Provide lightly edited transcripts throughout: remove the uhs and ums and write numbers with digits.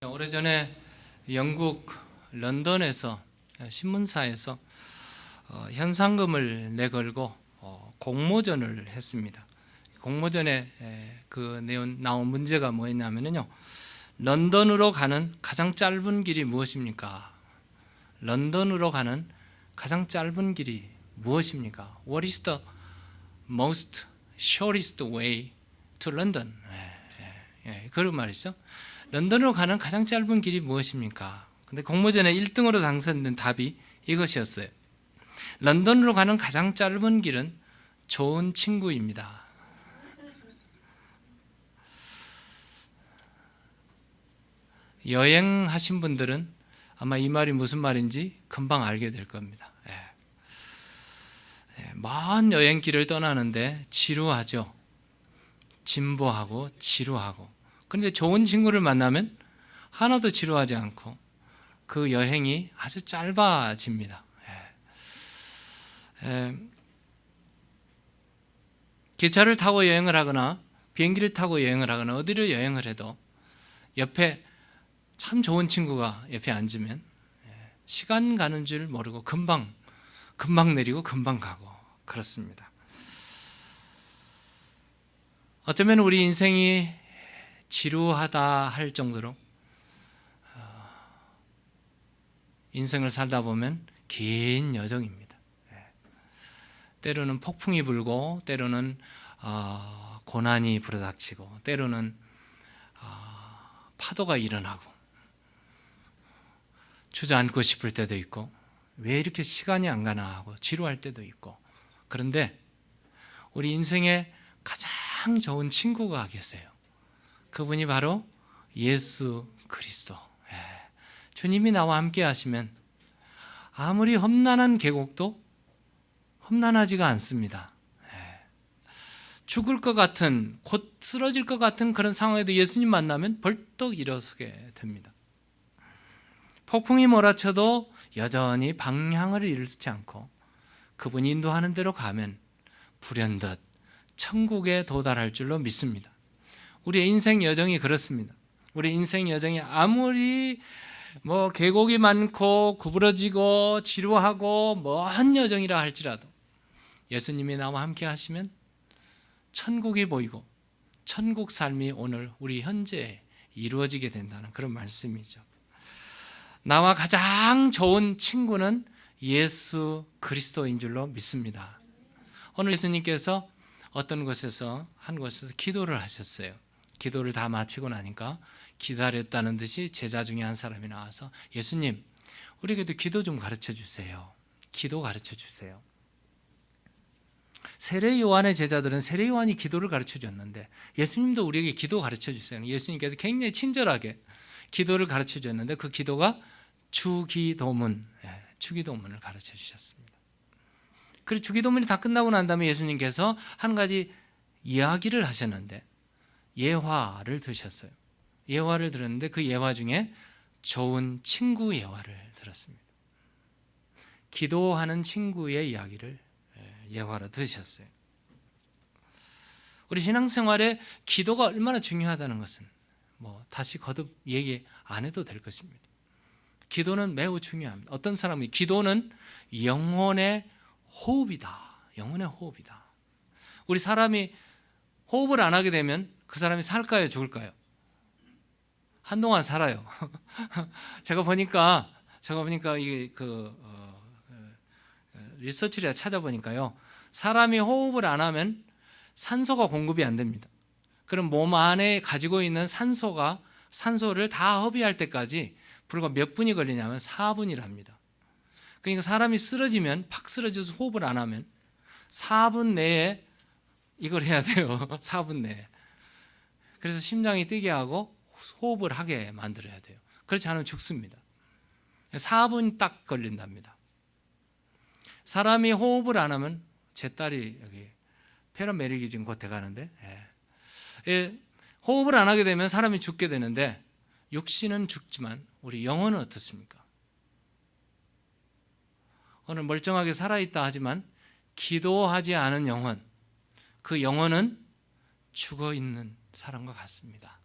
오래전에 영국 런던에서 신문사에서 현상금을 내걸고 공모전을 했습니다. 공모전에 나온 문제가 뭐였냐면요, 런던으로 가는 가장 짧은 길이 무엇입니까? 런던으로 가는 가장 짧은 길이 무엇입니까? What is the most shortest way to London? 그런 말이죠. 런던으로 가는 가장 짧은 길이 무엇입니까? 근데 공모전에 1등으로 당선된 답이 이것이었어요. 런던으로 가는 가장 짧은 길은 좋은 친구입니다. 여행하신 분들은 아마 이 말이 무슨 말인지 금방 알게 될 겁니다. 먼 여행길을 떠나는데 지루하죠. 진보하고 지루하고. 그런데 좋은 친구를 만나면 하나도 지루하지 않고 그 여행이 아주 짧아집니다. 기차를 타고 여행을 하거나 비행기를 타고 여행을 하거나 어디를 여행을 해도 옆에 참 좋은 친구가 옆에 앉으면 시간 가는 줄 모르고 금방 내리고 금방 가고 그렇습니다. 어쩌면 우리 인생이 지루하다 할 정도로 인생을 살다 보면 긴 여정입니다. 때로는 폭풍이 불고, 때로는 고난이 불어닥치고, 때로는 파도가 일어나고, 주저앉고 싶을 때도 있고, 왜 이렇게 시간이 안 가나 하고 지루할 때도 있고. 그런데 우리 인생에 가장 좋은 친구가 계세요. 그분이 바로 예수 그리스도. 주님이 나와 함께 하시면 아무리 험난한 계곡도 험난하지가 않습니다. 죽을 것 같은, 곧 쓰러질 것 같은 그런 상황에도 예수님 만나면 벌떡 일어서게 됩니다. 폭풍이 몰아쳐도 여전히 방향을 잃지 않고 그분이 인도하는 대로 가면 불현듯 천국에 도달할 줄로 믿습니다. 우리의 인생 여정이 그렇습니다. 우리 인생 여정이 아무리 계곡이 많고 구부러지고 지루하고 먼 여정이라 할지라도 예수님이 나와 함께 하시면 천국이 보이고 천국 삶이 오늘 우리 현재에 이루어지게 된다는 그런 말씀이죠. 나와 가장 좋은 친구는 예수 그리스도인 줄로 믿습니다. 오늘 예수님께서 어떤 곳에서 한 곳에서 기도를 하셨어요. 기도를 다 마치고 나니까 기다렸다는 듯이 제자 중에 한 사람이 나와서 예수님, 우리에게도 기도 좀 가르쳐 주세요. 기도 가르쳐 주세요. 세례 요한의 제자들은 세례 요한이 기도를 가르쳐 줬는데 예수님도 우리에게 기도 가르쳐 주세요. 예수님께서 굉장히 친절하게 기도를 가르쳐 줬는데 그 기도가 주기도문, 주기도문을 가르쳐 주셨습니다. 그리고 주기도문이 다 끝나고 난 다음에 예수님께서 한 가지 이야기를 하셨는데 예화를 드셨어요. 예화를 들었는데 그 예화 중에 좋은 친구 예화를 들었습니다. 기도하는 친구의 이야기를 예화로 들으셨어요. 우리 신앙생활에 기도가 얼마나 중요하다는 것은 다시 거듭 얘기 안 해도 될 것입니다. 기도는 매우 중요합니다. 어떤 사람이 기도는 영혼의 호흡이다. 영혼의 호흡이다. 우리 사람이 호흡을 안 하게 되면 그 사람이 살까요? 죽을까요? 한동안 살아요. 제가 보니까 이게 리서치를 찾아보니까요, 사람이 호흡을 안 하면 산소가 공급이 안 됩니다. 그럼 몸 안에 가지고 있는 산소를 다 허비할 때까지 불과 몇 분이 걸리냐면 4분이랍니다. 그러니까 사람이 쓰러지면 팍 쓰러져서 호흡을 안 하면 4분 내에 이걸 해야 돼요. 4분 내에. 그래서 심장이 뛰게 하고 호흡을 하게 만들어야 돼요. 그렇지 않으면 죽습니다. 4분 딱 걸린답니다. 사람이 호흡을 안 하면, 제 딸이 여기 페라메릭이 지금 곧 돼가는데, 호흡을 안 하게 되면 사람이 죽게 되는데 육신은 죽지만 우리 영혼은 어떻습니까? 오늘 멀쩡하게 살아있다 하지만 기도하지 않은 영혼, 그 영혼은 죽어있는 사람과 같습니다.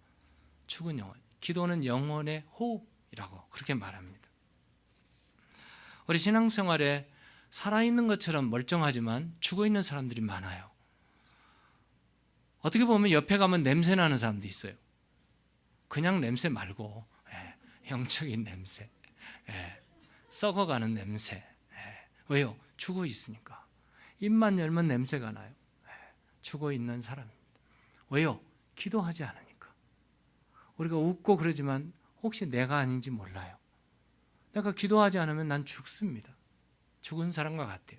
죽은 영혼. 기도는 영혼의 호흡이라고 그렇게 말합니다. 우리 신앙생활에 살아있는 것처럼 멀쩡하지만 죽어있는 사람들이 많아요. 어떻게 보면 옆에 가면 냄새 나는 사람도 있어요. 그냥 냄새 말고 영적인 냄새, 썩어가는 냄새. 왜요? 죽어 있으니까. 입만 열면 냄새가 나요. 죽어 있는 사람입니다. 왜요? 기도하지 않으니까. 우리가 웃고 그러지만 혹시 내가 아닌지 몰라요. 내가 기도하지 않으면 난 죽습니다. 죽은 사람과 같아요.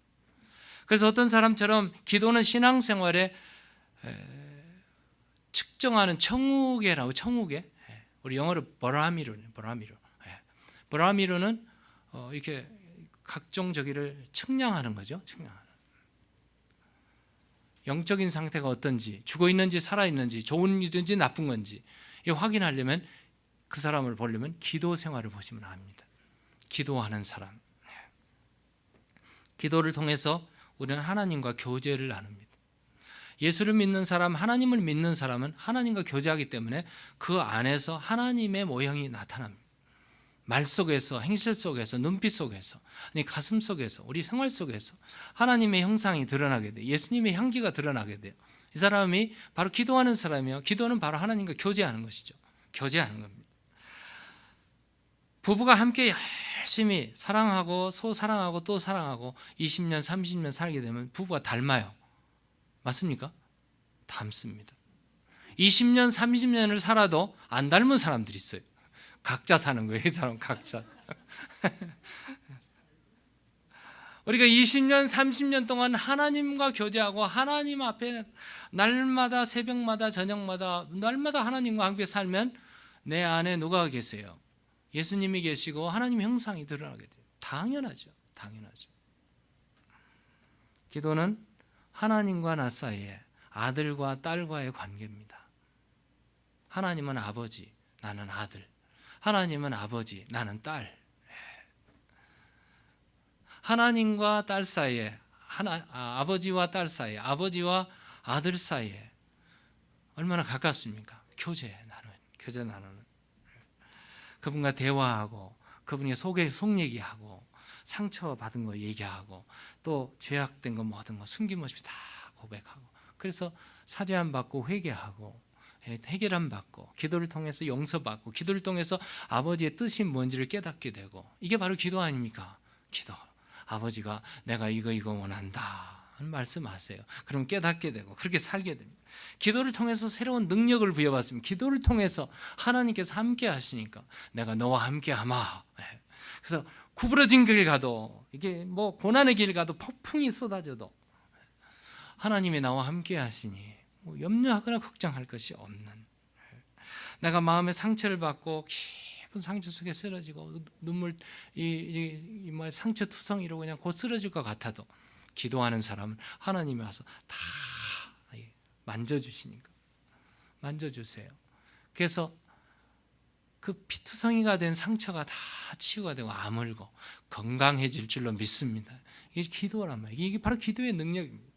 그래서 어떤 사람처럼 기도는 신앙생활에 측정하는 청우계라고, 청우계. 우리 영어로 버라미로는 이렇게 각종 저기를 측량하는 거죠. 측량하는. 영적인 상태가 어떤지, 죽어 있는지 살아 있는지, 좋은 일인지 나쁜 건지 확인하려면, 그 사람을 보려면 기도 생활을 보시면 압니다. 기도하는 사람. 기도를 통해서 우리는 하나님과 교제를 나눕니다. 예수를 믿는 사람, 하나님을 믿는 사람은 하나님과 교제하기 때문에 그 안에서 하나님의 모형이 나타납니다. 말 속에서, 행실 속에서, 눈빛 속에서, 아니 가슴 속에서, 우리 생활 속에서 하나님의 형상이 드러나게 돼요. 예수님의 향기가 드러나게 돼요. 이 사람이 바로 기도하는 사람이요. 기도는 바로 하나님과 교제하는 것이죠. 교제하는 겁니다. 부부가 함께 열심히 사랑하고 사랑하고 또 사랑하고 20년, 30년 살게 되면 부부가 닮아요. 맞습니까? 닮습니다. 20년, 30년을 살아도 안 닮은 사람들이 있어요. 각자 사는 거예요. 이 사람 각자. 우리가 20년, 30년 동안 하나님과 교제하고 하나님 앞에 날마다 새벽마다 저녁마다 날마다 하나님과 함께 살면 내 안에 누가 계세요? 예수님이 계시고 하나님의 형상이 드러나게 돼요. 당연하죠. 당연하죠. 기도는 하나님과 나 사이에 아들과 딸과의 관계입니다. 하나님은 아버지, 나는 아들. 하나님은 아버지, 나는 딸. 하나님과 딸 사이에, 아버지와 딸 사이에, 아버지와 아들 사이에 얼마나 가깝습니까? 교제 나누는. 그분과 대화하고, 그분이 속 얘기하고, 상처받은 거 얘기하고, 또 죄악된 거 모든 거 숨김없이 다 고백하고, 그래서 사죄함 받고 회개하고, 해결함 받고, 기도를 통해서 용서받고, 기도를 통해서 아버지의 뜻이 뭔지를 깨닫게 되고, 이게 바로 기도 아닙니까? 기도. 아버지가 내가 이거 원한다 말씀하세요. 그럼 깨닫게 되고 그렇게 살게 됩니다. 기도를 통해서 새로운 능력을 부여받습니다. 기도를 통해서 하나님께서 함께 하시니까 내가 너와 함께 하마. 그래서 구부러진 길 가도, 이게 뭐 고난의 길 가도, 폭풍이 쏟아져도 하나님이 나와 함께 하시니 뭐 염려하거나 걱정할 것이 없는, 내가 마음의 상처를 받고 깊은 상처 속에 쓰러지고 눈물 상처 투성이로 그냥 곧 쓰러질 것 같아도 기도하는 사람은 하나님이 와서 다 만져주시니까 만져주세요. 그래서 그 피투성이가 된 상처가 다 치유가 되고 아물고 건강해질 줄로 믿습니다. 이게 기도란 말이에요. 이게 바로 기도의 능력입니다.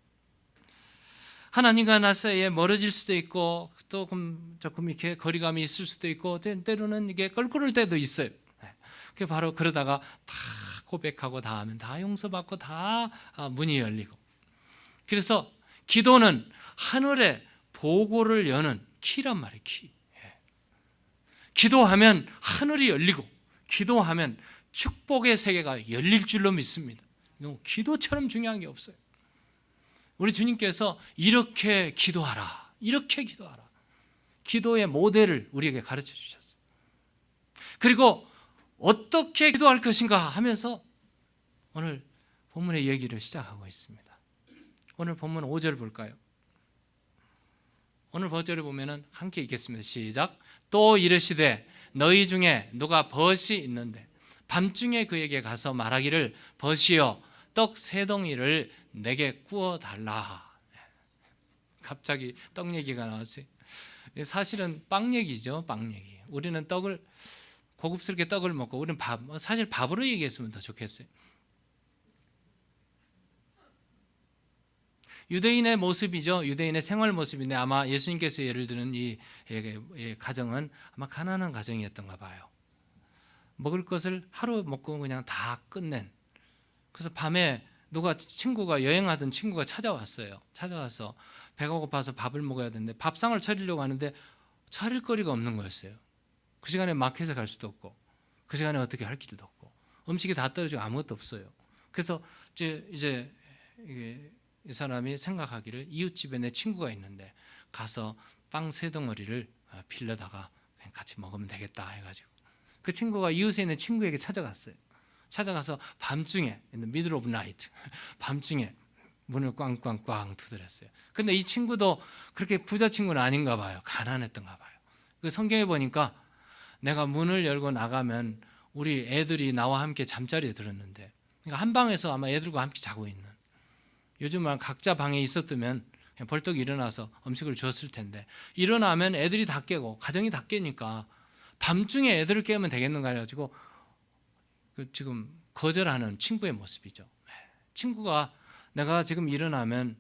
하나님과 나 사이에 멀어질 수도 있고 조금 이렇게 거리감이 있을 수도 있고 때로는 이게 껄끄러울 때도 있어요. 그게 바로 그러다가 다 고백하고 다 하면 다 용서받고 다 문이 열리고, 그래서 기도는 하늘의 보고를 여는 키란 말이에요. 키. 기도하면 하늘이 열리고, 기도하면 축복의 세계가 열릴 줄로 믿습니다. 기도처럼 중요한 게 없어요. 우리 주님께서 이렇게 기도하라, 이렇게 기도하라, 기도의 모델을 우리에게 가르쳐 주셨어요. 그리고 어떻게 기도할 것인가 하면서 오늘 본문의 얘기를 시작하고 있습니다. 오늘 본문 5절 볼까요? 오늘 5절에 보면은 함께 읽겠습니다. 시작. 또 이르시되 너희 중에 누가 벗이 있는데 밤중에 그에게 가서 말하기를 벗이여 떡 3덩이를 내게 구워 달라. 갑자기 떡 얘기가 나왔지. 사실은 빵 얘기죠. 빵 얘기. 우리는 고급스럽게 떡을 먹고, 우리는 사실 밥으로 얘기했으면 더 좋겠어요. 유대인의 모습이죠. 유대인의 생활 모습인데 아마 예수님께서 예를 드는 이 가정은 아마 가난한 가정이었던가 봐요. 먹을 것을 하루 먹고 그냥 다 끝낸. 그래서 밤에 친구가 여행하던 친구가 찾아왔어요. 찾아와서 배가 고파서 밥을 먹어야 되는데 밥상을 차리려고 하는데 차릴 거리가 없는 거였어요. 그 시간에 마켓에 갈 수도 없고 그 시간에 어떻게 할 길도 없고 음식이 다 떨어지고 아무것도 없어요. 그래서 이제 이 사람이 생각하기를 이웃집에 내 친구가 있는데 가서 빵 3덩어리를 빌려다가 그냥 같이 먹으면 되겠다 해가지고 그 친구가 이웃에 있는 친구에게 찾아갔어요. 찾아가서 밤중에 in the middle of night 밤중에 문을 꽝꽝꽝 두드렸어요. 근데 이 친구도 그렇게 부자 친구는 아닌가 봐요. 가난했던가 봐요. 그 성경에 보니까 내가 문을 열고 나가면 우리 애들이 나와 함께 잠자리에 들었는데 그러니까 한 방에서 아마 애들과 함께 자고 있는 요즘은 각자 방에 있었으면 벌떡 일어나서 음식을 주었을 텐데 일어나면 애들이 다 깨고 가정이 다 깨니까 밤중에 애들을 깨우면 되겠는가 해가지고 지금 거절하는 친구의 모습이죠. 친구가 내가 지금 일어나면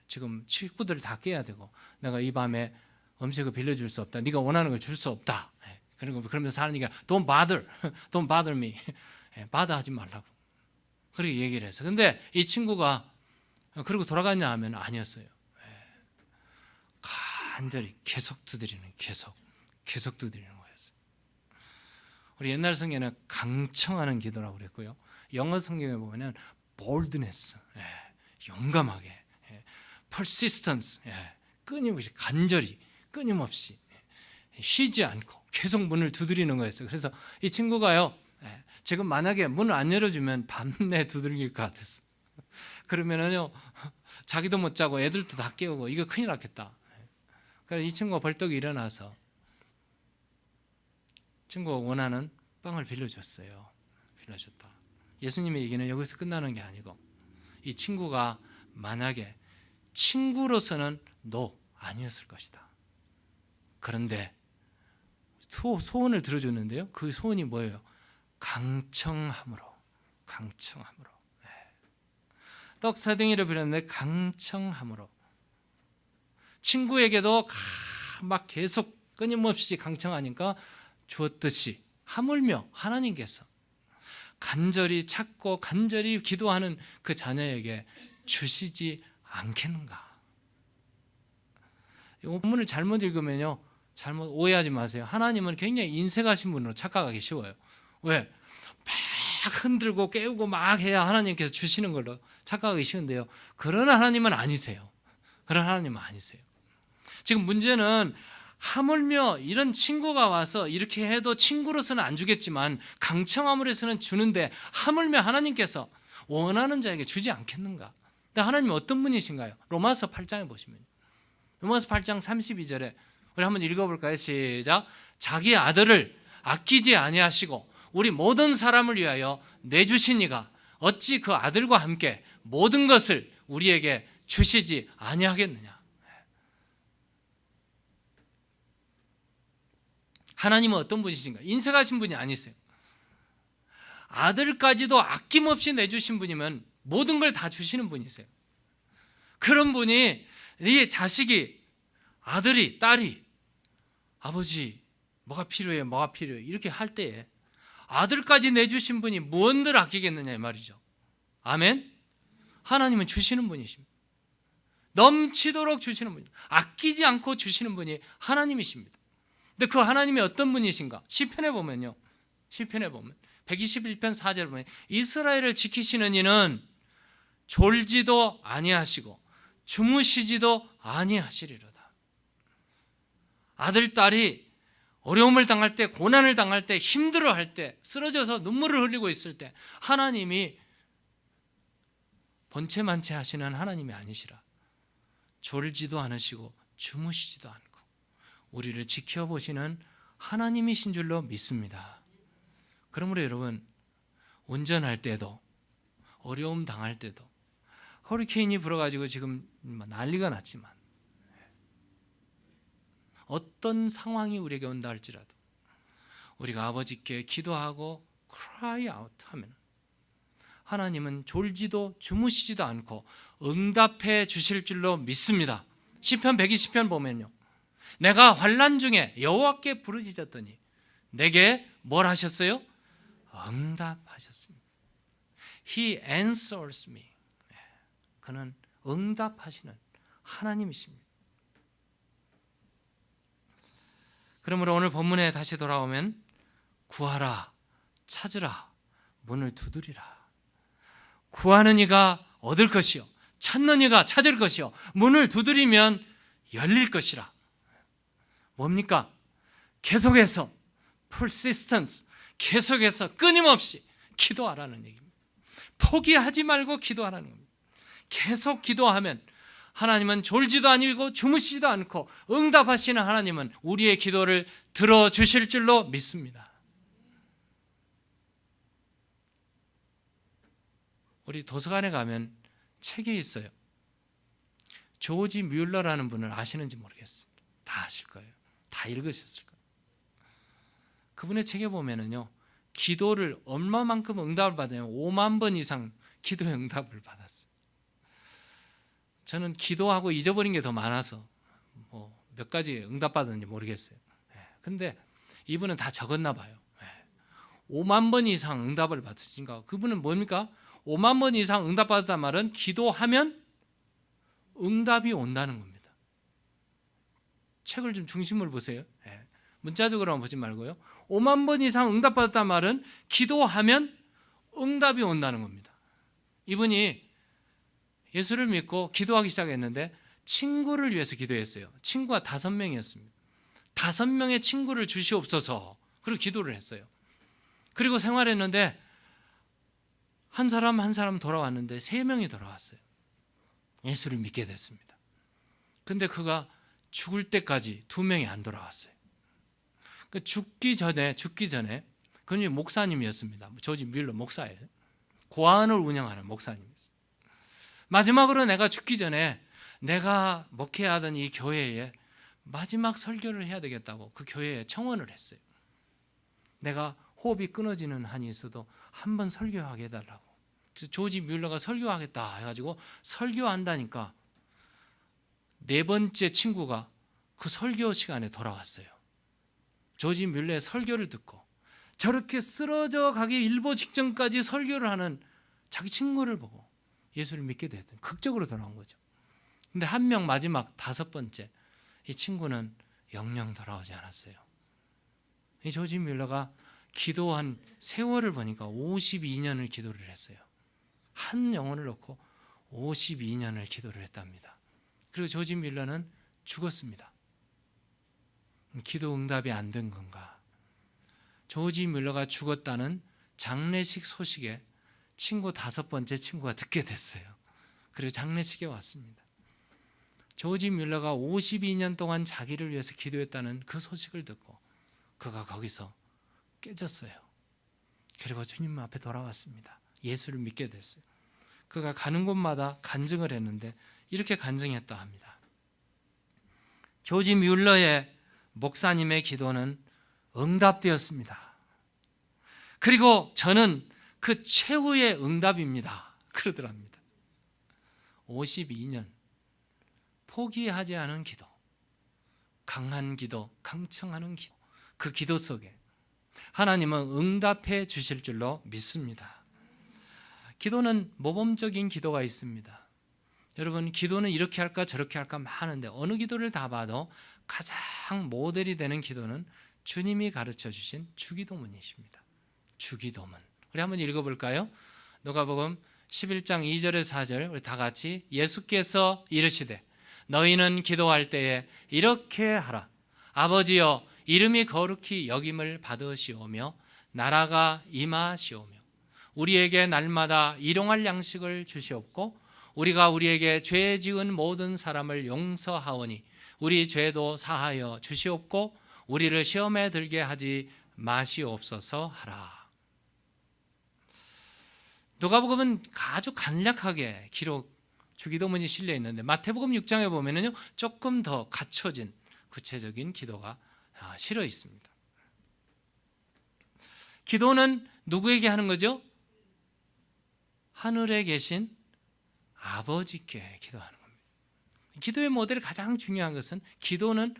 지금 친구들을 다 깨야 되고 내가 이 밤에 음식을 빌려줄 수 없다. 네가 원하는 걸 줄 수 없다. 그러면서 하는 얘기가 Don't bother me. 바다하지 말라고. 그렇게 얘기를 했어. 근데 이 친구가 그리고 돌아갔냐 하면 아니었어요. 간절히 계속 두드리는 계속 두드리는 거였어요. 우리 옛날 성경에는 강청하는 기도라고 그랬고요. 영어 성경에 보면 boldness, 용감하게, persistence, 끊임없이 간절히 끊임없이 쉬지 않고 계속 문을 두드리는 거였어요. 그래서 이 친구가요, 지금 만약에 문을 안 열어주면 밤내 두들길 것 같았어. 그러면은요, 자기도 못 자고 애들도 다 깨우고 이거 큰일 났겠다. 그래서 이 친구가 벌떡 일어나서 친구가 원하는 빵을 빌려줬어요. 빌려줬다. 예수님의 얘기는 여기서 끝나는 게 아니고 이 친구가 만약에 친구로서는 아니었을 것이다. 그런데 소원을 들어줬는데요. 그 소원이 뭐예요? 강청함으로. 떡 4덩이를 빌었는데 강청함으로. 친구에게도 막 계속 끊임없이 강청하니까 주었듯이 하물며 하나님께서 간절히 찾고 간절히 기도하는 그 자녀에게 주시지 않겠는가. 이 본문을 잘못 읽으면요, 잘못 오해하지 마세요. 하나님은 굉장히 인색하신 분으로 착각하기 쉬워요. 왜? 막 흔들고 깨우고 막 해야 하나님께서 주시는 걸로 착각하기 쉬운데요. 그런 하나님은 아니세요. 지금 문제는 하물며 이런 친구가 와서 이렇게 해도 친구로서는 안 주겠지만 강청함으로 해서는 주는데 하물며 하나님께서 원하는 자에게 주지 않겠는가. 근데 하나님은 어떤 분이신가요? 로마서 8장에 보시면 로마서 8장 32절에 우리 한번 읽어볼까요? 시작. 자기 아들을 아끼지 아니하시고 우리 모든 사람을 위하여 내주신 이가 어찌 그 아들과 함께 모든 것을 우리에게 주시지 아니하겠느냐. 하나님은 어떤 분이신가? 인색하신 분이 아니세요. 아들까지도 아낌없이 내주신 분이면 모든 걸 다 주시는 분이세요. 그런 분이 네 자식이 아들이 딸이 아버지 뭐가 필요해 이렇게 할 때에 아들까지 내주신 분이 뭔들 아끼겠느냐 이 말이죠. 아멘. 하나님은 주시는 분이십니다. 넘치도록 주시는 분이 아끼지 않고 주시는 분이 하나님이십니다. 근데 그 하나님이 어떤 분이신가? 시편에 보면 121편 4절에 보면 이스라엘을 지키시는 이는 졸지도 아니하시고 주무시지도 아니하시리로다. 아들 딸이 어려움을 당할 때, 고난을 당할 때, 힘들어할 때, 쓰러져서 눈물을 흘리고 있을 때 하나님이 번체만체 하시는 하나님이 아니시라. 졸지도 않으시고 주무시지도 않고 우리를 지켜보시는 하나님이신 줄로 믿습니다. 그러므로 여러분, 운전할 때도 어려움 당할 때도 허리케인이 불어가지고 지금 난리가 났지만 어떤 상황이 우리에게 온다 할지라도 우리가 아버지께 기도하고 cry out 하면 하나님은 졸지도 주무시지도 않고 응답해 주실 줄로 믿습니다. 시편 120편 보면요, 내가 환난 중에 여호와께 부르짖었더니 내게 뭘 하셨어요? 응답하셨습니다. He answers me. 그는 응답하시는 하나님이십니다. 그러므로 오늘 본문에 다시 돌아오면 구하라, 찾으라, 문을 두드리라. 구하는 이가 얻을 것이요, 찾는 이가 찾을 것이요, 문을 두드리면 열릴 것이라. 뭡니까? 계속해서 persistence, 계속해서 끊임없이 기도하라는 얘기입니다. 포기하지 말고 기도하라는 겁니다. 계속 기도하면 하나님은 졸지도 아니고 주무시지도 않고 응답하시는 하나님은 우리의 기도를 들어주실 줄로 믿습니다. 우리 도서관에 가면 책이 있어요. 조지 뮬러라는 분을 아시는지 모르겠어요. 다 아실 거예요. 다 읽으셨을 거예요. 그분의 책에 보면은요, 기도를 얼마만큼 응답을 받냐면 5만 번 이상 기도의 응답을 받았어요. 저는 기도하고 잊어버린 게 더 많아서 몇 가지 응답받았는지 모르겠어요. 그런데 이분은 다 적었나 봐요. 5만 번 이상 응답을 받으신가. 그분은 뭡니까? 5만 번 이상 응답받았단 말은 기도하면 응답이 온다는 겁니다. 책을 좀 중심을 보세요. 문자적으로만 보지 말고요. 5만 번 이상 응답받았단 말은 기도하면 응답이 온다는 겁니다. 이분이 예수를 믿고 기도하기 시작했는데 친구를 위해서 기도했어요. 친구가 5명이었습니다. 5명의 친구를 주시옵소서. 그리고 기도를 했어요. 그리고 생활했는데 한 사람 한 사람 돌아왔는데 3명이 돌아왔어요. 예수를 믿게 됐습니다. 근데 그가 죽을 때까지 2명이 안 돌아왔어요. 죽기 전에 그분이 목사님이었습니다. 조지 뮬러 목사예요. 고아원을 운영하는 목사님이었어요. 마지막으로 내가 죽기 전에 내가 목회하던 이 교회에 마지막 설교를 해야 되겠다고 그 교회에 청원을 했어요. 내가 호흡이 끊어지는 한이 있어도 한번 설교하게 해달라고. 그래서 조지 뮬러가 설교하겠다 해가지고 설교한다니까 4번째 친구가 그 설교 시간에 돌아왔어요. 조지 뮬러의 설교를 듣고 저렇게 쓰러져 가기 일보 직전까지 설교를 하는 자기 친구를 보고 예수를 믿게 됐던, 극적으로 돌아온 거죠. 근데 한 명 마지막 5번째 이 친구는 영영 돌아오지 않았어요. 이 조지 뮬러가 기도한 세월을 보니까 52년을 기도를 했어요. 한 영혼을 놓고 52년을 기도를 했답니다. 그리고 조지 뮬러는 죽었습니다. 기도 응답이 안 된 건가? 조지 뮬러가 죽었다는 장례식 소식에 친구 5번째 친구가 듣게 됐어요. 그리고 장례식에 왔습니다. 조지 뮬러가 52년 동안 자기를 위해서 기도했다는 그 소식을 듣고 그가 거기서 깨졌어요. 그리고 주님 앞에 돌아왔습니다. 예수를 믿게 됐어요. 그가 가는 곳마다 간증을 했는데 이렇게 간증했다 합니다. 조지 뮬러의 목사님의 기도는 응답되었습니다. 그리고 저는 그 최후의 응답입니다. 그러더랍니다. 52년 포기하지 않은 기도, 강한 기도, 강청하는 기도, 그 기도 속에 하나님은 응답해 주실 줄로 믿습니다. 기도는 모범적인 기도가 있습니다. 여러분, 기도는 이렇게 할까 저렇게 할까 많은데 어느 기도를 다 봐도 가장 모델이 되는 기도는 주님이 가르쳐 주신 주기도문이십니다. 주기도문. 우리 한번 읽어볼까요? 누가복음 11장 2절에서 4절 우리 다 같이 예수께서 이르시되 너희는 기도할 때에 이렇게 하라. 아버지여 이름이 거룩히 여김을 받으시오며 나라가 임하시오며 우리에게 날마다 일용할 양식을 주시옵고 우리가 우리에게 죄 지은 모든 사람을 용서하오니 우리 죄도 사하여 주시옵고 우리를 시험에 들게 하지 마시옵소서 하라. 누가복음은 아주 간략하게 기록 주기도문이 실려 있는데 마태복음 6장에 보면은요 조금 더 갖춰진 구체적인 기도가 실어 있습니다. 기도는 누구에게 하는 거죠? 하늘에 계신 아버지께 기도하는 겁니다. 기도의 모델이 가장 중요한 것은 기도는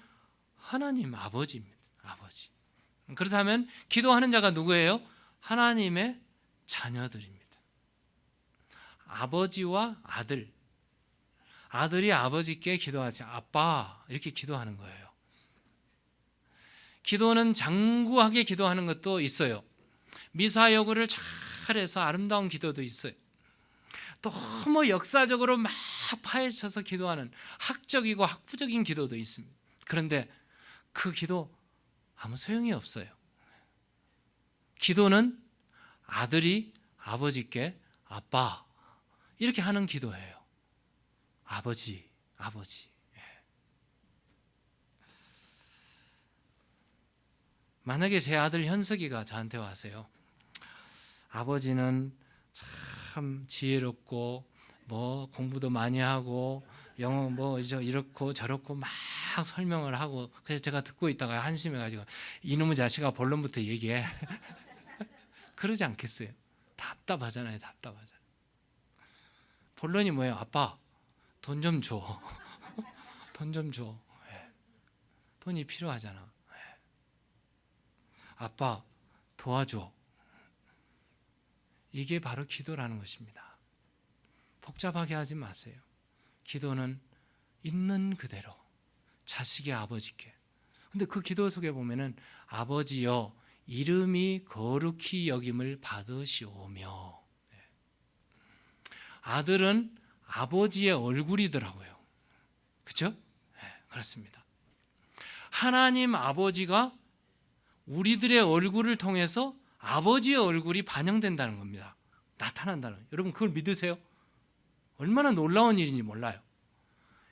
하나님 아버지입니다. 아버지. 그렇다면 기도하는 자가 누구예요? 하나님의 자녀들입니다. 아버지와 아들. 아들이 아버지께 기도하지 아빠 이렇게 기도하는 거예요. 기도는 장구하게 기도하는 것도 있어요. 미사여구를 잘해서 아름다운 기도도 있어요. 너무 역사적으로 막 파헤쳐서 기도하는 학적이고 학구적인 기도도 있습니다. 그런데 그 기도 아무 소용이 없어요. 기도는 아들이 아버지께 아빠 이렇게 하는 기도예요. 아버지. 만약에 제 아들 현석이가 저한테 와서요, 아버지는 참 지혜롭고 뭐 공부도 많이 하고 영어 뭐 이렇고 저렇고 막 설명을 하고, 그래서 제가 듣고 있다가 한심해가지고 이놈의 자식아 본론부터 얘기해 그러지 않겠어요? 답답하잖아요. 본론이 뭐예요? 아빠 돈 좀 줘. 돈 좀 줘. 돈이 필요하잖아. 아빠 도와줘. 이게 바로 기도라는 것입니다. 복잡하게 하지 마세요. 기도는 있는 그대로 자식의 아버지께. 근데 그 기도 속에 보면은 아버지여 이름이 거룩히 여김을 받으시오며. 아들은 아버지의 얼굴이더라고요. 그렇죠? 그렇습니다. 하나님 아버지가 우리들의 얼굴을 통해서 아버지의 얼굴이 반영된다는 겁니다. 나타난다는. 여러분 그걸 믿으세요? 얼마나 놀라운 일인지 몰라요.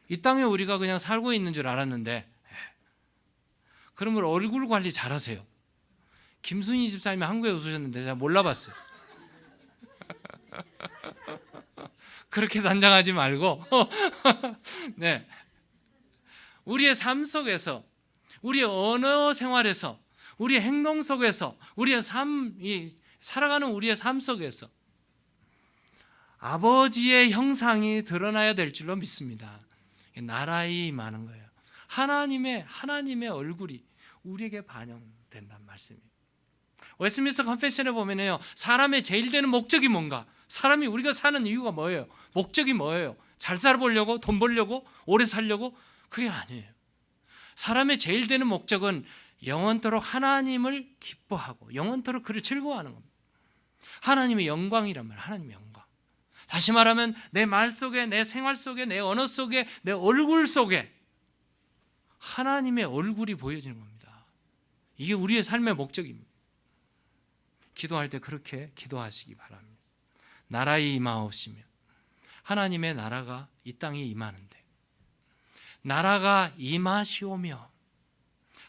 이 땅에 우리가 그냥 살고 있는 줄 알았는데, 그러면 얼굴 관리 잘하세요. 김순희 집사님이 한국에 오셨는데 제가 몰라봤어요. 그렇게 단장하지 말고 네, 우리의 삶 속에서, 우리의 언어 생활에서, 우리의 행동 속에서, 우리의 살아가는 우리의 삶 속에서 아버지의 형상이 드러나야 될 줄로 믿습니다. 나라에 임하는 거예요. 하나님의 얼굴이 우리에게 반영된다는 말씀이에요. 웨스트민스터 컨페션에 보면요, 사람의 제일 되는 목적이 뭔가? 사람이 우리가 사는 이유가 뭐예요? 목적이 뭐예요? 잘 살아보려고? 돈 벌려고? 오래 살려고? 그게 아니에요. 사람의 제일 되는 목적은 영원토록 하나님을 기뻐하고 영원토록 그를 즐거워하는 겁니다. 하나님의 영광이란 말이에요. 하나님의 영광. 다시 말하면 내 말 속에, 내 생활 속에, 내 언어 속에, 내 얼굴 속에 하나님의 얼굴이 보여지는 겁니다. 이게 우리의 삶의 목적입니다. 기도할 때 그렇게 기도하시기 바랍니다. 나라에 임하옵시며. 하나님의 나라가 이 땅에 임하는데, 나라가 임하시오며.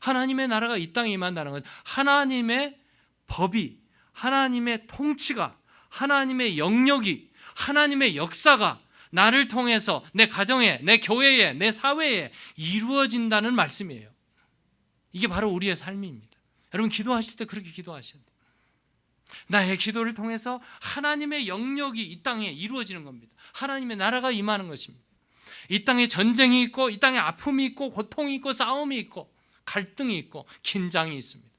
하나님의 나라가 이 땅에 임한다는 건 하나님의 법이, 하나님의 통치가, 하나님의 영역이, 하나님의 역사가 나를 통해서 내 가정에, 내 교회에, 내 사회에 이루어진다는 말씀이에요. 이게 바로 우리의 삶입니다. 여러분 기도하실 때 그렇게 기도하셔야 돼요. 나의 기도를 통해서 하나님의 영역이 이 땅에 이루어지는 겁니다. 하나님의 나라가 임하는 것입니다. 이 땅에 전쟁이 있고, 이 땅에 아픔이 있고, 고통이 있고, 싸움이 있고, 갈등이 있고, 긴장이 있습니다.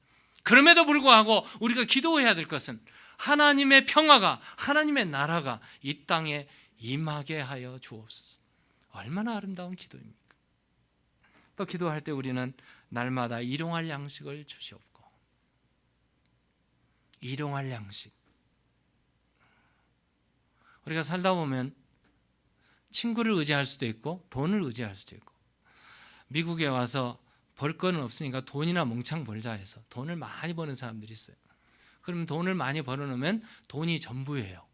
그럼에도 불구하고 우리가 기도해야 될 것은 하나님의 평화가, 하나님의 나라가 이 땅에 임하게 하여 주옵소서. 얼마나 아름다운 기도입니까? 또 기도할 때 우리는 날마다 일용할 양식을 주시옵고. 일용할 양식. 우리가 살다 보면 친구를 의지할 수도 있고 돈을 의지할 수도 있고, 미국에 와서 벌 거는 없으니까 돈이나 몽창 벌자 해서 돈을 많이 버는 사람들이 있어요. 그러면 돈을 많이 벌어놓으면 돈이 전부예요.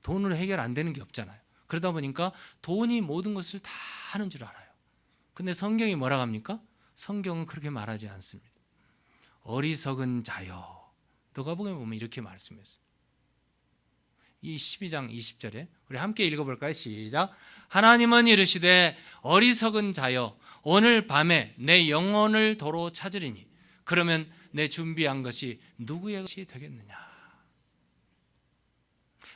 돈으로 해결 안 되는 게 없잖아요. 그러다 보니까 돈이 모든 것을 다 하는 줄 알아요. 근데 성경이 뭐라고 합니까? 성경은 그렇게 말하지 않습니다. 어리석은 자여. 누가복음에 보면 이렇게 말씀했어요. 이 12장 20절에 우리 함께 읽어볼까요? 시작. 하나님은 이르시되 어리석은 자여 오늘 밤에 내 영혼을 도로 찾으리니 그러면 내 준비한 것이 누구의 것이 되겠느냐.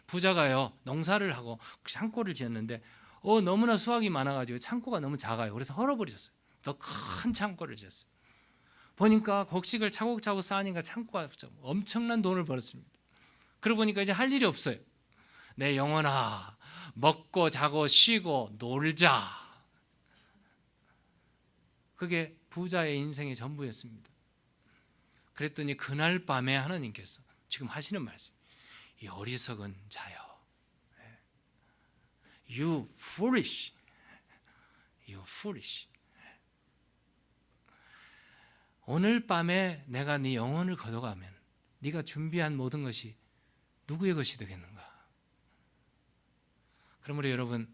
부자가요 농사를 하고 산골을 지었는데 너무나 수확이 많아가지고 창고가 너무 작아요. 그래서 헐어버리셨어요. 더 큰 창고를 지었어요. 보니까 곡식을 차곡차곡 쌓으니까 창고가 엄청난 돈을 벌었습니다. 그러고 보니까 이제 할 일이 없어요. 내 영혼아, 먹고 자고 쉬고 놀자. 그게 부자의 인생의 전부였습니다. 그랬더니 그날 밤에 하나님께서 지금 하시는 말씀, 이 어리석은 자여, You foolish, You foolish. 오늘 밤에 내가 네 영혼을 걷어가면 네가 준비한 모든 것이 누구의 것이 되겠는가? 그러므로 여러분,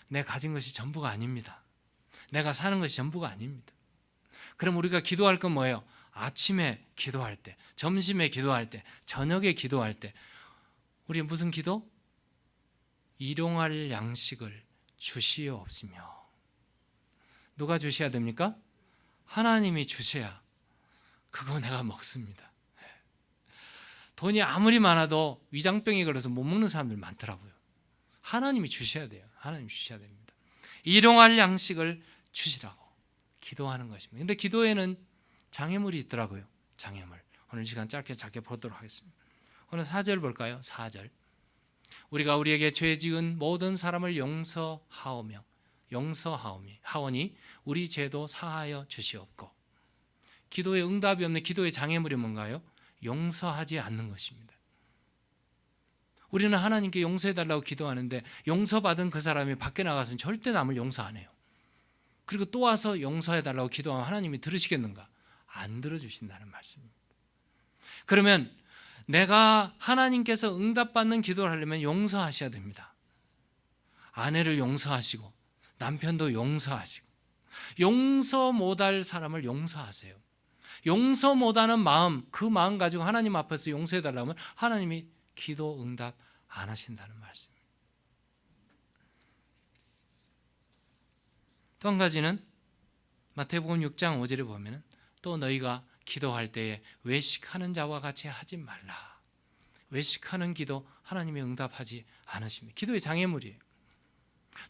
내 가진 것이 전부가 아닙니다. 내가 사는 것이 전부가 아닙니다. 그럼 우리가 기도할 건 뭐예요? 아침에 기도할 때, 점심에 기도할 때, 저녁에 기도할 때 우리 무슨 기도? 일용할 양식을 주시옵시며. 누가 주셔야 됩니까? 하나님이 주셔야 그거 내가 먹습니다. 돈이 아무리 많아도 위장병이 걸려서 못 먹는 사람들 많더라고요. 하나님이 주셔야 돼요. 하나님 주셔야 됩니다. 일용할 양식을 주시라고 기도하는 것입니다. 근데 기도에는 장애물이 있더라고요. 장애물. 오늘 시간 짧게 보도록 하겠습니다. 오늘 4절 볼까요? 4절. 우리가 우리에게 죄 지은 모든 사람을 용서하오니 우리 죄도 사하여 주시옵고. 기도에 응답이 없는 기도의 장애물이 뭔가요? 용서하지 않는 것입니다. 우리는 하나님께 용서해달라고 기도하는데 용서받은 그 사람이 밖에 나가서는 절대 남을 용서 안 해요. 그리고 또 와서 용서해달라고 기도하면 하나님이 들으시겠는가? 안 들어주신다는 말씀입니다. 그러면 내가 하나님께서 응답받는 기도를 하려면 용서하셔야 됩니다. 아내를 용서하시고 남편도 용서하시고, 용서 못할 사람을 용서하세요. 용서 못하는 마음, 그 마음 가지고 하나님 앞에서 용서해달라면 하나님이 기도 응답 안 하신다는 말씀입니다. 또 한 가지는 마태복음 6장 5절에 보면 또 너희가 기도할 때에 외식하는 자와 같이 하지 말라. 외식하는 기도 하나님이 응답하지 않으십니다. 기도의 장애물이에요.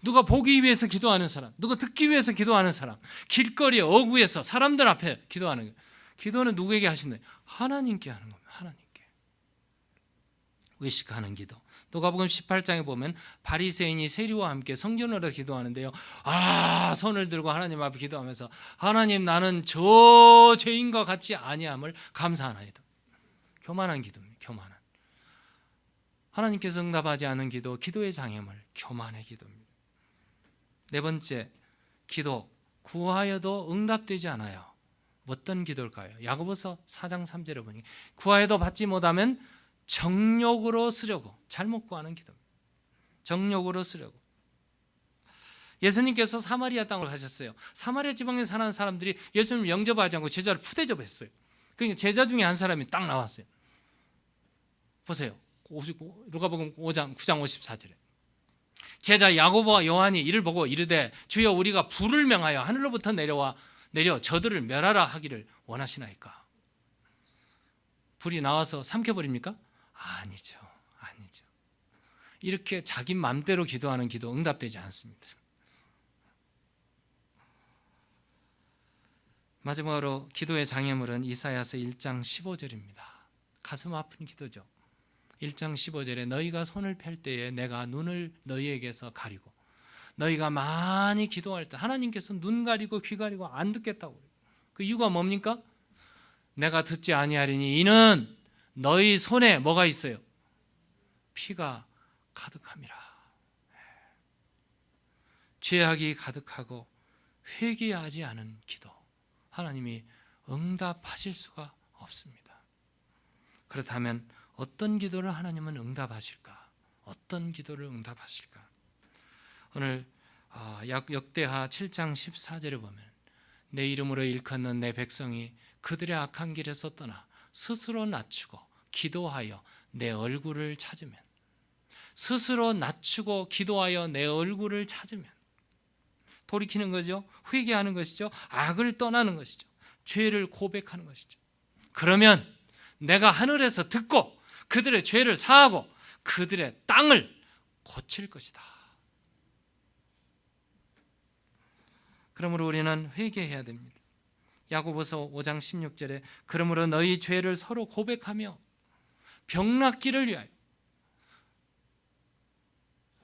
누가 보기 위해서 기도하는 사람, 누가 듣기 위해서 기도하는 사람, 길거리에 어구에서 사람들 앞에 기도하는 거예요. 기도는 누구에게 하신다요? 하나님께 하는 겁니다. 하나님께. 외식하는 기도. 누가복음 18장에 보면 바리새인이 세리와 함께 성전으로 기도하는데요. 손을 들고 하나님 앞에 기도하면서 하나님, 나는 저 죄인과 같이 아니함을 감사하나이다. 교만한 기도입니다. 교만한. 하나님께서 응답하지 않은 기도, 기도의 장애물, 교만의 기도입니다. 네 번째, 기도, 구하여도 응답되지 않아요. 어떤 기도일까요? 야고보서 4장 3절에 보니 구하여도 받지 못하면 정욕으로 쓰려고, 잘못 구하는 기도입니다. 정욕으로 쓰려고. 예수님께서 사마리아 땅으로 가셨어요. 사마리아 지방에 사는 사람들이 예수님을 영접하지 않고 제자를 푸대접했어요. 그러니까 제자 중에 한 사람이 딱 나왔어요. 보세요. 누가복음 9장 54절에 제자 야고보와 요한이 이를 보고 이르되 주여, 우리가 불을 명하여 하늘로부터 내려 저들을 멸하라 하기를 원하시나이까? 불이 나와서 삼켜버립니까? 아니죠. 이렇게 자기 맘대로 기도하는 기도 응답되지 않습니다. 마지막으로 기도의 장애물은 이사야서 1장 15절입니다. 가슴 아픈 기도죠. 1장 15절에 너희가 손을 펼 때에 내가 눈을 너희에게서 가리고, 너희가 많이 기도할 때 하나님께서 눈 가리고 귀 가리고 안 듣겠다고. 그 이유가 뭡니까? 내가 듣지 아니하리니 이는 너희 손에 뭐가 있어요? 피가 가득함이라. 죄악이 가득하고 회개하지 않은 기도, 하나님이 응답하실 수가 없습니다. 그렇다면 어떤 기도를 하나님은 응답하실까? 어떤 기도를 응답하실까? 오늘 역대하 7장 14절에 보면 내 이름으로 일컫는 내 백성이 그들의 악한 길에서 떠나 스스로 낮추고 기도하여 내 얼굴을 찾으면, 스스로 낮추고 기도하여 내 얼굴을 찾으면, 돌이키는 거죠. 회개하는 것이죠. 악을 떠나는 것이죠. 죄를 고백하는 것이죠. 그러면 내가 하늘에서 듣고 그들의 죄를 사하고 그들의 땅을 고칠 것이다. 그러므로 우리는 회개해야 됩니다. 야고보서 5장 16절에 그러므로 너희 죄를 서로 고백하며 병 낫기를 위하여,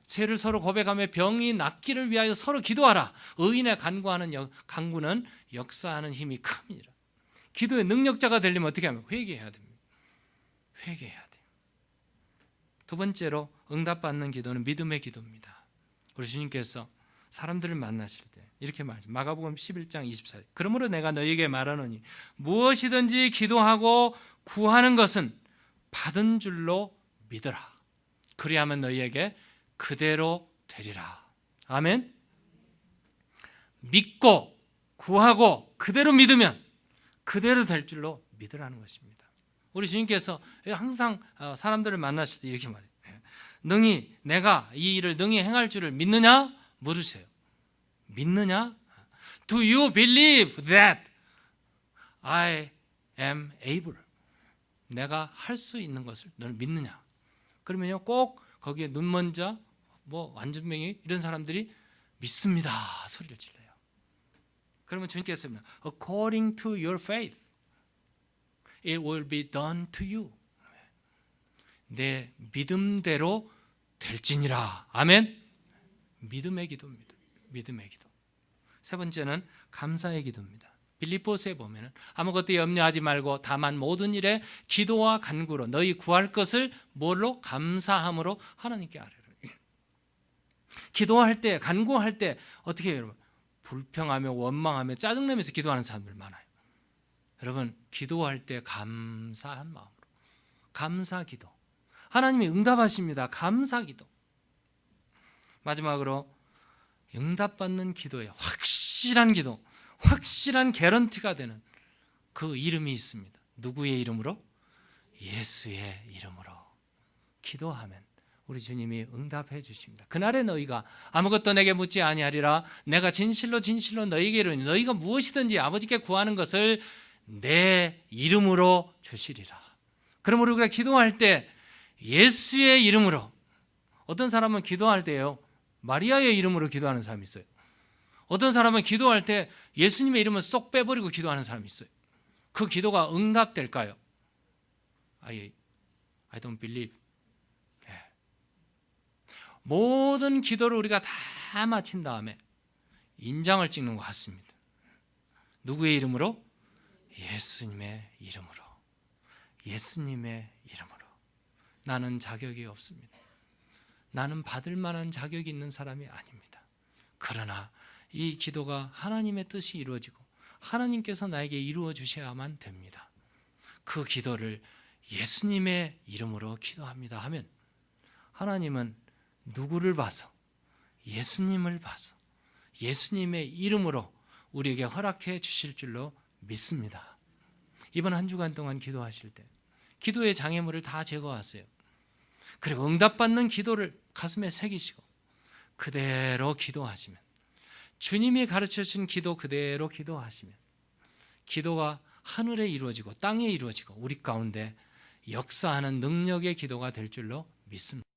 죄를 서로 고백하며 병이 낫기를 위하여 서로 기도하라. 의인의 간구는 역사하는 힘이 큽니다. 기도의 능력자가 되려면 어떻게 하면? 회개해야 됩니다. 회개해야 돼요. 두 번째로 응답받는 기도는 믿음의 기도입니다. 우리 주님께서 사람들을 만나실 때 이렇게 말하죠. 마가복음 11장 24절. 그러므로 내가 너희에게 말하노니 무엇이든지 기도하고 구하는 것은 받은 줄로 믿으라. 그리하면 너희에게 그대로 되리라. 아멘. 믿고 구하고 그대로 믿으면 그대로 될 줄로 믿으라는 것입니다. 우리 주님께서 항상 사람들을 만나실 때 이렇게 말해요. 능히 내가 이 일을 능히 행할 줄을 믿느냐? 물으세요. 믿느냐? Do you believe that I am able? 내가 할 수 있는 것을 너는 믿느냐? 그러면요, 꼭 거기에 눈먼자, 완전명이 이런 사람들이 믿습니다 소리를 질러요. 그러면 주님께서 according to your faith, it will be done to you. 내 믿음대로 될지니라. 아멘. 믿음의 기도입니다. 믿음의 기도. 세 번째는 감사의 기도입니다. 빌립보서에 보면 아무것도 염려하지 말고 다만 모든 일에 기도와 간구로 너희 구할 것을 뭘로? 감사함으로 하나님께 아뢰라. 기도할 때, 간구할 때 어떻게 해요, 여러분? 불평하며 원망하며 짜증내면서 기도하는 사람들 많아요. 여러분, 기도할 때 감사한 마음으로, 감사 기도. 하나님이 응답하십니다. 감사 기도. 마지막으로 응답받는 기도에 확실한 기도, 확실한 개런티가 되는 그 이름이 있습니다. 누구의 이름으로? 예수의 이름으로 기도하면 우리 주님이 응답해 주십니다. 그날에 너희가 아무것도 내게 묻지 아니하리라. 내가 진실로 진실로 너희에게 이르노니 너희가 무엇이든지 아버지께 구하는 것을 내 이름으로 주시리라. 그러므로 우리가 기도할 때 예수의 이름으로, 어떤 사람은 기도할 때요 마리아의 이름으로 기도하는 사람이 있어요. 어떤 사람은 기도할 때 예수님의 이름을 쏙 빼버리고 기도하는 사람이 있어요. 그 기도가 응답될까요? I don't believe. 모든 기도를 우리가 다 마친 다음에 인장을 찍는 것 같습니다. 누구의 이름으로? 예수님의 이름으로. 예수님의 이름으로. 나는 자격이 없습니다. 나는 받을 만한 자격이 있는 사람이 아닙니다. 그러나 이 기도가 하나님의 뜻이 이루어지고 하나님께서 나에게 이루어 주셔야만 됩니다. 그 기도를 예수님의 이름으로 기도합니다 하면 하나님은 누구를 봐서? 예수님을 봐서 예수님의 이름으로 우리에게 허락해 주실 줄로 믿습니다. 이번 한 주간 동안 기도하실 때 기도의 장애물을 다 제거하세요. 그리고 응답받는 기도를 가슴에 새기시고 그대로 기도하시면, 주님이 가르쳐주신 기도 그대로 기도하시면 기도가 하늘에 이루어지고 땅에 이루어지고 우리 가운데 역사하는 능력의 기도가 될 줄로 믿습니다.